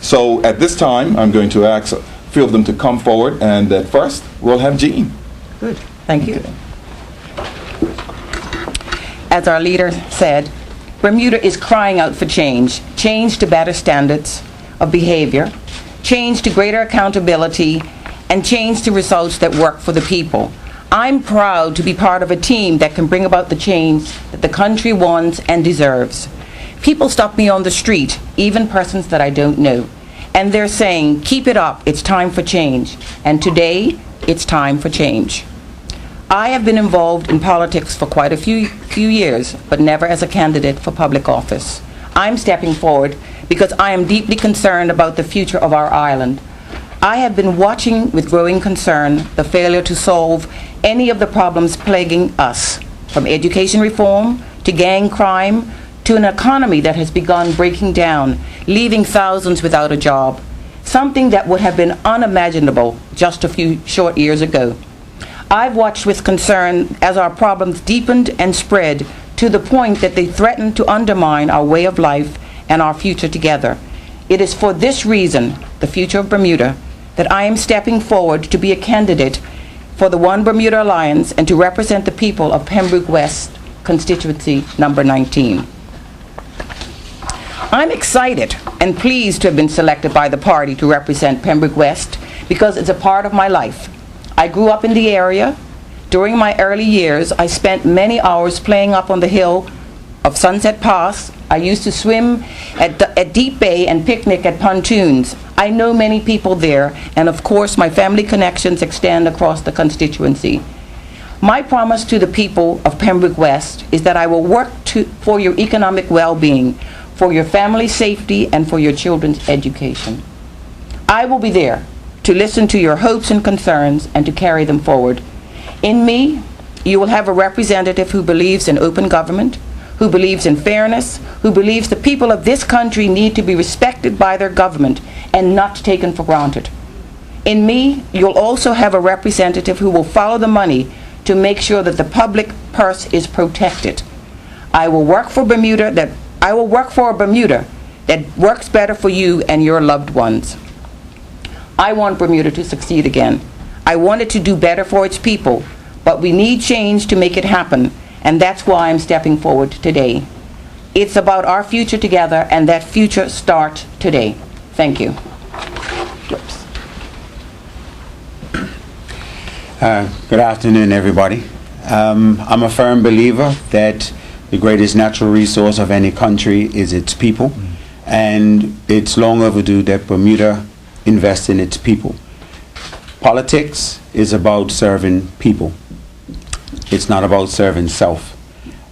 So at this time, I'm going to ask a few of them to come forward, and at first, we'll have Jean. Good. Thank you. As our leader said, Bermuda is crying out for change. Change to better standards of behavior, change to greater accountability, and change to results that work for the people. I'm proud to be part of a team that can bring about the change that the country wants and deserves. People stop me on the street, even persons that I don't know, and they're saying, keep it up, it's time for change. And today, it's time for change. I have been involved in politics for quite a few years, but never as a candidate for public office. I'm stepping forward because I am deeply concerned about the future of our island. I have been watching with growing concern the failure to solve any of the problems plaguing us, from education reform to gang crime to an economy that has begun breaking down, leaving thousands without a job, something that would have been unimaginable just a few short years ago. I've watched with concern as our problems deepened and spread to the point that they threatened to undermine our way of life and our future together. It is for this reason, the future of Bermuda, that I am stepping forward to be a candidate for the One Bermuda Alliance and to represent the people of Pembroke West constituency number 19. I'm excited and pleased to have been selected by the party to represent Pembroke West because it's a part of my life. I grew up in the area. During my early years, I spent many hours playing up on the hill of Sunset Pass. I used to swim at Deep Bay and picnic at pontoons. I know many people there, and of course my family connections extend across the constituency. My promise to the people of Pembroke West is that I will work for your economic well-being, for your family safety, and for your children's education. I will be there to listen to your hopes and concerns and to carry them forward. In me, you will have a representative who believes in open government, who believes in fairness, who believes the people of this country need to be respected by their government and not taken for granted. In me, you'll also have a representative who will follow the money to make sure that the public purse is protected. I will work for a Bermuda that works better for you and your loved ones. I want Bermuda to succeed again. I want it to do better for its people, but we need change to make it happen, and that's why I'm stepping forward today. It's about our future together, and that future starts today. Thank you. Good afternoon, everybody. I'm a firm believer that the greatest natural resource of any country is its people, and it's long overdue that Bermuda invest in its people. Politics is about serving people. It's not about serving self.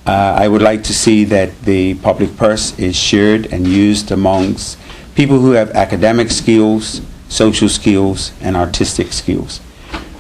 I would like to see that the public purse is shared and used amongst people who have academic skills, social skills, and artistic skills.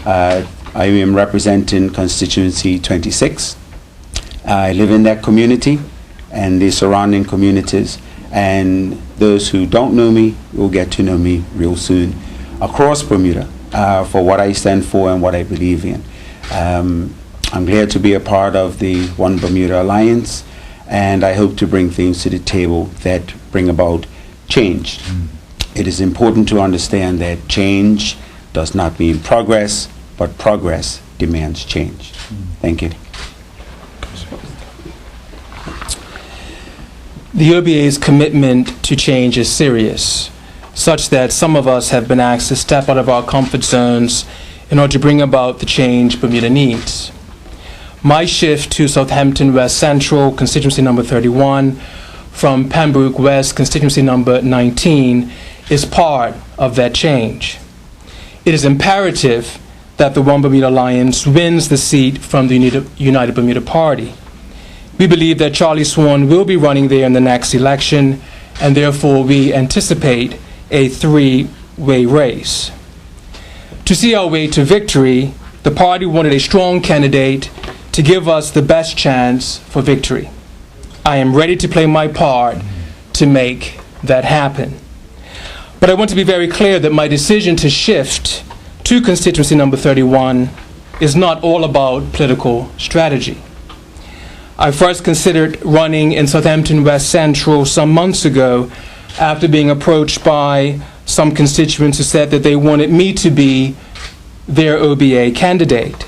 I am representing constituency 26. I live in that community and the surrounding communities, and those who don't know me will get to know me real soon across Bermuda for what I stand for and what I believe in. I'm glad to be a part of the One Bermuda Alliance, and I hope to bring things to the table that bring about change. It is important to understand that change does not mean progress, but progress demands change. Thank you. The OBA's commitment to change is serious, such that some of us have been asked to step out of our comfort zones in order to bring about the change Bermuda needs. My shift to Southampton West Central, constituency number 31, from Pembroke West, constituency number 19, is part of that change. It is imperative that the One Bermuda Alliance wins the seat from the United Bermuda Party. We believe that Charlie Swan will be running there in the next election, and therefore we anticipate a three-way race. To see our way to victory, the party wanted a strong candidate to give us the best chance for victory. I am ready to play my part to make that happen. But I want to be very clear that my decision to shift to constituency number 31 is not all about political strategy. I first considered running in Southampton West Central some months ago, after being approached by some constituents who said that they wanted me to be their OBA candidate.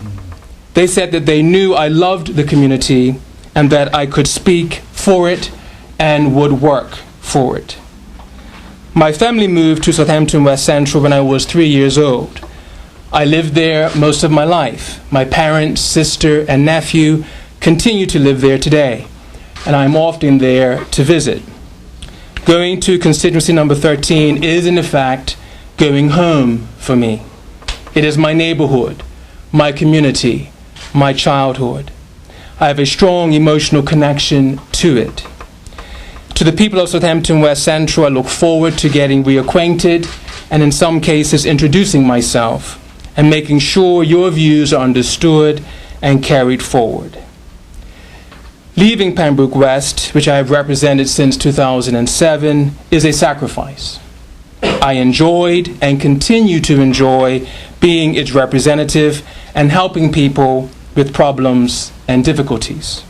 They said that they knew I loved the community and that I could speak for it and would work for it. My family moved to Southampton West Central when I was 3 years old. I lived there most of my life. My parents, sister, and nephew continue to live there today, and I'm often there to visit. Going to constituency number 13 is, in fact, going home for me. It is my neighborhood, my community, my childhood. I have a strong emotional connection to it. To the people of Southampton West Central, I look forward to getting reacquainted and in some cases introducing myself and making sure your views are understood and carried forward. Leaving Pembroke West, which I have represented since 2007, is a sacrifice. I enjoyed and continue to enjoy being its representative and helping people with problems and difficulties.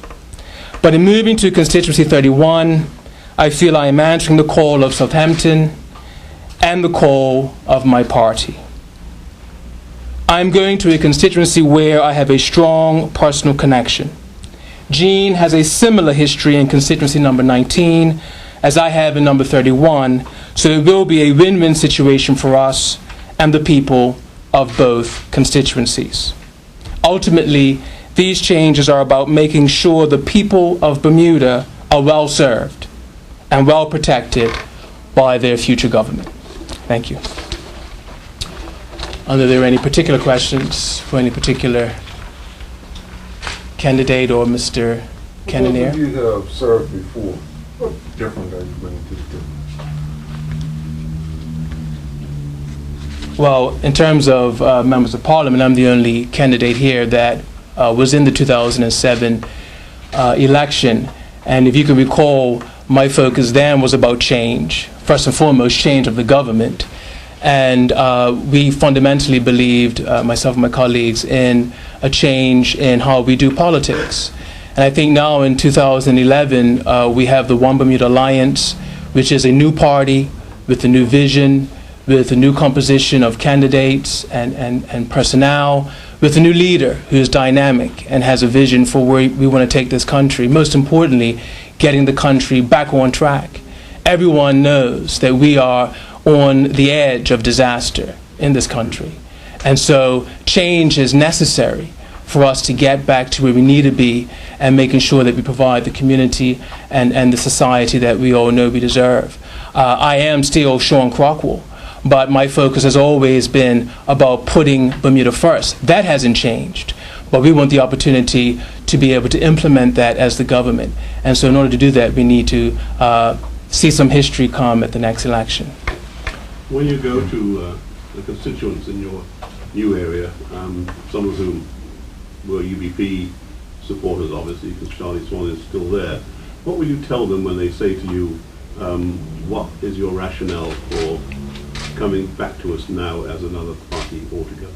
But in moving to constituency 31, I feel I am answering the call of Southampton and the call of my party. I'm going to a constituency where I have a strong personal connection. Jean has a similar history in constituency number 19 as I have in number 31, so it will be a win-win situation for us and the people of both constituencies. Ultimately, these changes are about making sure the people of Bermuda are well served and well protected by their future government. Thank you. Are there any particular questions for any particular candidate or Mr. Cannonier? What you have served before? What different are you bringing to the table? Well, in terms of members of parliament, I'm the only candidate here that was in the 2007 election. And if you can recall, my focus then was about change. First and foremost, change of the government. And we fundamentally believed, myself and my colleagues, in a change in how we do politics. And I think now in 2011, we have the One Bermuda Alliance, which is a new party with a new vision, with a new composition of candidates and personnel, with a new leader who is dynamic and has a vision for where we want to take this country. Most importantly, getting the country back on track. Everyone knows that we are on the edge of disaster in this country. And so change is necessary for us to get back to where we need to be and making sure that we provide the community and the society that we all know we deserve. I am still Sean Crockwell, but my focus has always been about putting Bermuda first. That hasn't changed, but we want the opportunity to be able to implement that as the government. And so in order to do that, we need to see some history come at the next election. When you go to the constituents in your new area, some of whom were UBP supporters, obviously, because Charlie Swan is still there, what will you tell them when they say to you, what is your rationale for coming back to us now as another party altogether?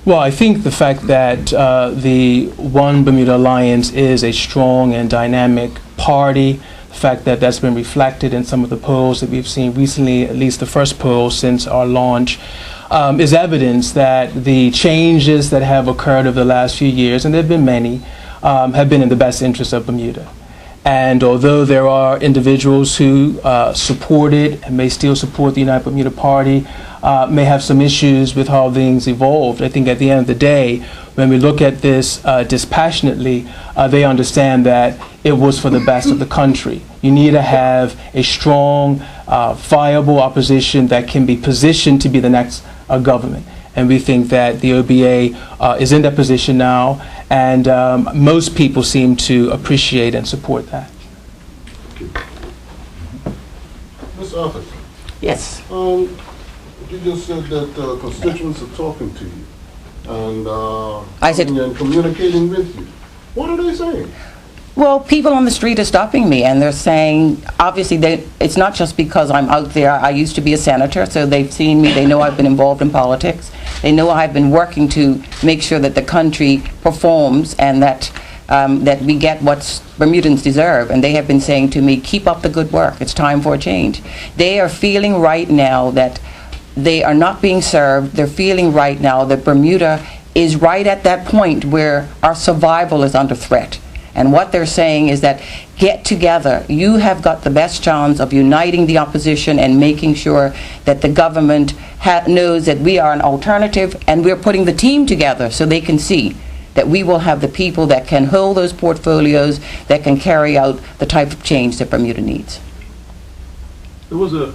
Well, I think the fact that the One Bermuda Alliance is a strong and dynamic party, the fact that that's been reflected in some of the polls that we've seen recently, at least the first poll since our launch, is evidence that the changes that have occurred over the last few years, and there have been many, have been in the best interest of Bermuda. And although there are individuals who support it and may still support the United Bermuda Party, may have some issues with how things evolved, I think at the end of the day, when we look at this dispassionately, they understand that it was for the best of the country. You need to have a strong, viable opposition that can be positioned to be the next government. And we think that the OBA is in that position now, and most people seem to appreciate and support that. Ms. Atherden. Yes. You just said that constituents are talking to you and I said, and communicating with you. What are they saying? well, people on the street are stopping me, and they're saying, obviously, it's not just because I'm out there. I used to be a senator, so they've seen me. They know I've been involved in politics. They know I've been working to make sure that the country performs and that that we get what Bermudans deserve. And they have been saying to me, keep up the good work. It's time for a change. They are feeling right now that they are not being served. They're feeling right now that Bermuda is right at that point where our survival is under threat. And what they're saying is that get together. You have got the best chance of uniting the opposition and making sure that the government knows that we are an alternative, and we're putting the team together so they can see that we will have the people that can hold those portfolios, that can carry out the type of change that Bermuda needs. There was a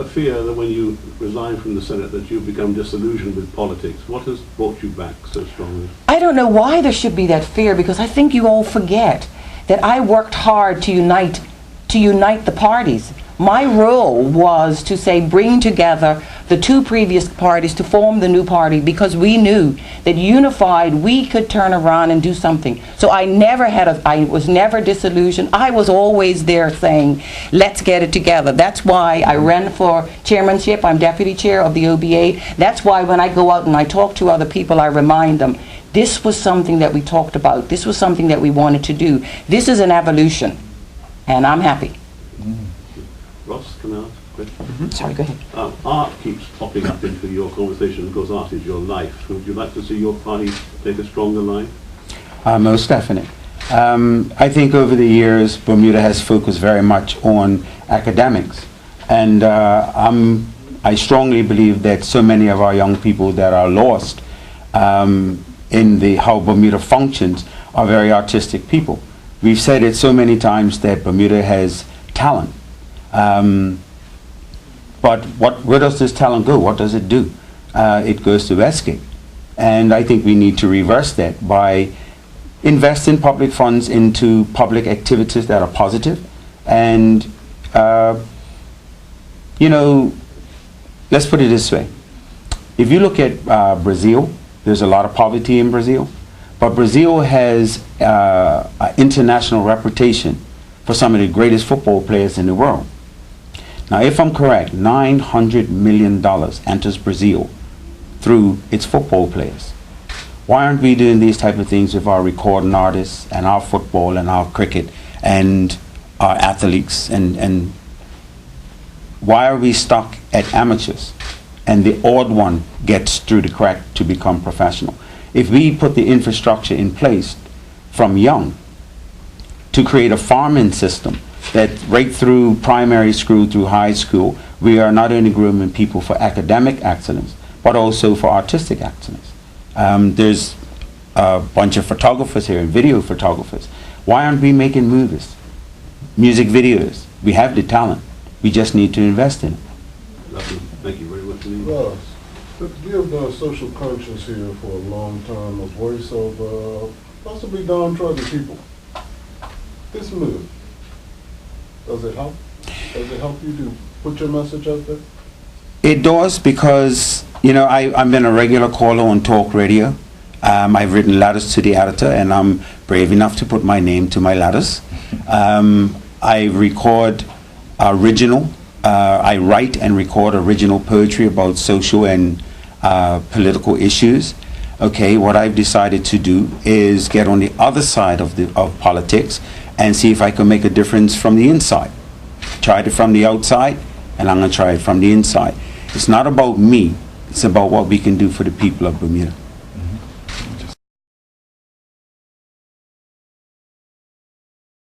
fear that when you resigned from the Senate that you'd become disillusioned with politics. What has brought you back so strongly? I don't know why there should be that fear, because I think you all forget that I worked hard to unite the parties. My role was to say bring together the two previous parties to form the new party, because we knew that unified we could turn around and do something. So I was never disillusioned. I was always there saying, let's get it together. That's why I ran for chairmanship. I'm deputy chair of the OBA. That's why when I go out and I talk to other people, I remind them, this was something that we talked about. This was something that we wanted to do. This is an evolution, and I'm happy. Ross, can I ask a question? Sorry, go ahead. Art keeps popping up into your conversation because art is your life. Would you like to see your party take a stronger line? Most definitely. I think over the years, Bermuda has focused very much on academics. And I strongly believe that so many of our young people that are lost in how Bermuda functions are very artistic people. We've said it so many times that Bermuda has talent. But where does this talent go? What does it do? It goes to Westgate. And I think we need to reverse that by investing public funds into public activities that are positive. And, you know, let's put it this way. If you look at Brazil, there's a lot of poverty in Brazil. But Brazil has an international reputation for some of the greatest football players in the world. Now, if I'm correct, $900 million enters Brazil through its football players. Why aren't we doing these type of things with our recording artists and our football and our cricket and our athletes? And why are we stuck at amateurs and the odd one gets through the crack to become professional? If we put the infrastructure in place from young to create a farming system that right through primary school through high school, we are not only grooming people for academic excellence, but also for artistic excellence. There's a bunch of photographers here, video photographers. Why aren't we making movies, music videos? We have the talent. We just need to invest in it. Lovely. Thank you very much indeed. Ross, you have been a social conscience here for a long time, a voice of possibly downtrodden people. This move, does it help? Does it help you to put your message out there? It does, because, you know, I've been a regular caller on talk radio. I've written letters to the editor, and I'm brave enough to put my name to my letters. I record original, I write and record original poetry about social and political issues. Okay, what I've decided to do is get on the other side of politics and see if I can make a difference from the inside. Tried it from the outside, and I'm going to try it from the inside. It's not about me. It's about what we can do for the people of Bermuda.